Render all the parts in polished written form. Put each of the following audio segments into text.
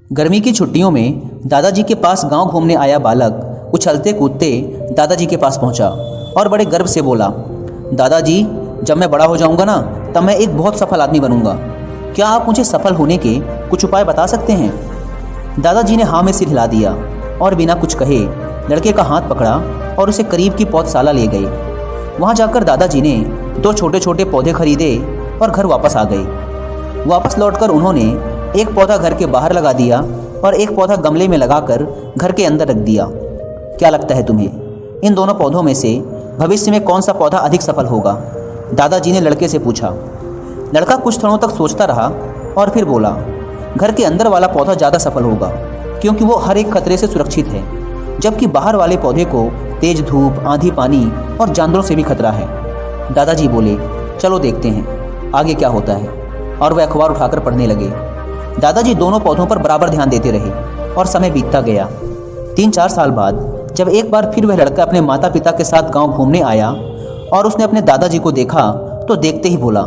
गर्मी की छुट्टियों में दादाजी के पास गांव घूमने आया बालक उछलते कूदते दादाजी के पास पहुंचा और बड़े गर्व से बोला, दादाजी जब मैं बड़ा हो जाऊंगा ना तब मैं एक बहुत सफल आदमी बनूंगा। क्या आप मुझे सफल होने के कुछ उपाय बता सकते हैं? दादाजी ने हाँ में सिर हिला दिया और बिना कुछ कहे लड़के का हाथ पकड़ा और उसे करीब की पौधशाला ले गए। वहाँ जाकर दादाजी ने 2 छोटे छोटे पौधे खरीदे और घर वापस आ गए। वापस लौटकर उन्होंने एक पौधा घर के बाहर लगा दिया और एक पौधा गमले में लगाकर घर के अंदर रख दिया। क्या लगता है तुम्हें, इन दोनों पौधों में से भविष्य में कौन सा पौधा अधिक सफल होगा? दादाजी ने लड़के से पूछा। लड़का कुछ क्षणों तक सोचता रहा और फिर बोला, घर के अंदर वाला पौधा ज़्यादा सफल होगा क्योंकि वो हर एक खतरे से सुरक्षित है, जबकि बाहर वाले पौधे को तेज धूप, आंधी, पानी और जानवरों से भी खतरा है। दादाजी बोले, चलो देखते हैं आगे क्या होता है, और वे अखबार उठाकर पढ़ने लगे। दादाजी दोनों पौधों पर बराबर ध्यान देते रहे और समय बीतता गया। 3-4 साल बाद जब एक बार फिर वह लड़का अपने माता पिता के साथ गांव घूमने आया और उसने अपने दादाजी को देखा तो देखते ही बोला,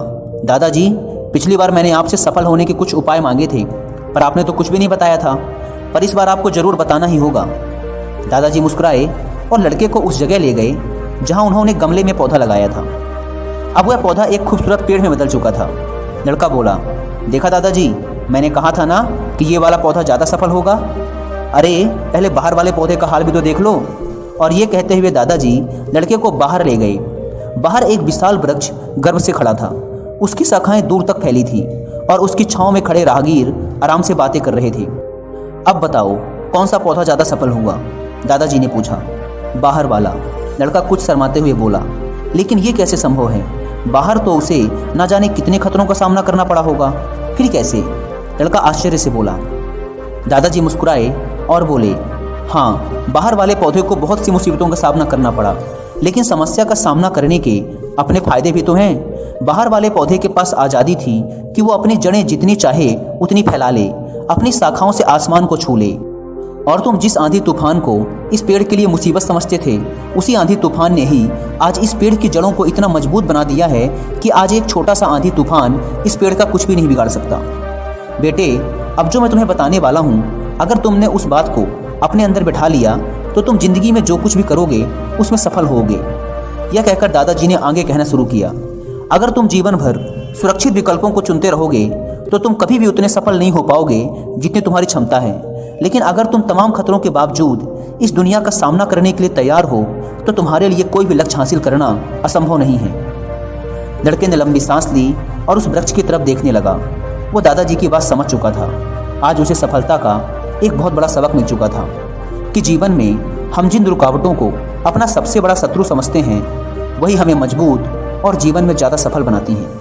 दादाजी पिछली बार मैंने आपसे सफल होने के कुछ उपाय मांगे थे पर आपने तो कुछ भी नहीं बताया था, पर इस बार आपको ज़रूर बताना ही होगा। दादाजी मुस्कुराए और लड़के को उस जगह ले गए जहाँ उन्होंने गमले में पौधा लगाया था। अब वह पौधा एक खूबसूरत पेड़ में बदल चुका था। लड़का बोला, देखा दादाजी, मैंने कहा था ना कि ये वाला पौधा ज़्यादा सफल होगा। अरे पहले बाहर वाले पौधे का हाल भी तो देख लो। और ये कहते हुए दादाजी लड़के को बाहर ले गए। बाहर एक विशाल वृक्ष गर्व से खड़ा था। उसकी शाखाएं दूर तक फैली थी और उसकी छांव में खड़े राहगीर आराम से बातें कर रहे थे। अब बताओ कौन सा पौधा ज़्यादा सफल हुआ? दादाजी ने पूछा। बाहर वाला, लड़का कुछ शर्माते हुए बोला। लेकिन ये कैसे संभव है? बाहर तो उसे न जाने कितने खतरों का सामना करना पड़ा होगा, फिर कैसे? लड़का आश्चर्य से बोला। दादाजी मुस्कुराए और बोले, हाँ, बाहर वाले पौधे को बहुत सी मुसीबतों का सामना करना पड़ा, लेकिन समस्या का सामना करने के अपने फायदे भी तो हैं। बाहर वाले पौधे के पास आज़ादी थी कि वो अपनी जड़ें जितनी चाहे उतनी फैला ले, अपनी शाखाओं से आसमान को छू ले। और तुम जिस आंधी तूफान को इस पेड़ के लिए मुसीबत समझते थे, उसी आंधी तूफान ने ही आज इस पेड़ की जड़ों को इतना मजबूत बना दिया है कि आज एक छोटा सा आंधी तूफान इस पेड़ का कुछ भी नहीं बिगाड़ सकता। बेटे, अब जो मैं तुम्हें बताने वाला हूँ, अगर तुमने उस बात को अपने अंदर बिठा लिया तो तुम जिंदगी में जो कुछ भी करोगे उसमें सफल होगे। यह कहकर दादाजी ने आगे कहना शुरू किया, अगर तुम जीवन भर सुरक्षित विकल्पों को चुनते रहोगे तो तुम कभी भी उतने सफल नहीं हो पाओगे जितनी तुम्हारी क्षमता है। लेकिन अगर तुम तमाम खतरों के बावजूद इस दुनिया का सामना करने के लिए तैयार हो तो तुम्हारे लिए कोई भी लक्ष्य हासिल करना असंभव नहीं है। लड़के ने लंबी सांस ली और उस वृक्ष की तरफ देखने लगा। वो दादाजी की बात समझ चुका था। आज उसे सफलता का एक बहुत बड़ा सबक मिल चुका था कि जीवन में हम जिन रुकावटों को अपना सबसे बड़ा शत्रु समझते हैं वही हमें मजबूत और जीवन में ज़्यादा सफल बनाती हैं।